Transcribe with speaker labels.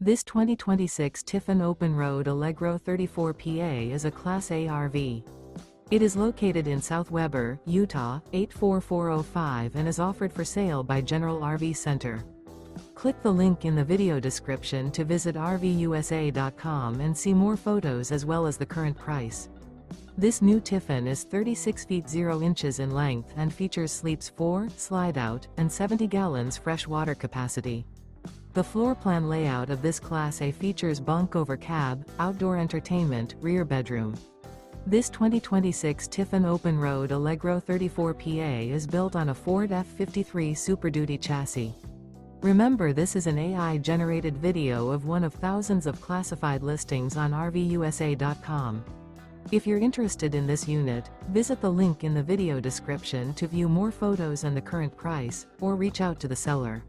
Speaker 1: This 2026 Tiffin Open Road Allegro 34 PA is a Class A RV. It is located in South Weber, Utah, 84405 and is offered for sale by General RV Center. Click the link in the video description to visit RVUSA.com and see more photos as well as the current price. This new Tiffin is 36 feet 0 inches in length and features sleeps 4, Slideout, and 70 gallons fresh water capacity. The floor plan layout of this Class A features bunk over cab, outdoor entertainment, rear bedroom. This 2026 Tiffin Open Road Allegro 34 PA is built on a Ford F53 Super Duty chassis. Remember, this is an AI-generated video of one of thousands of classified listings on RVUSA.com. If you're interested in this unit, visit the link in the video description to view more photos and the current price, or reach out to the seller.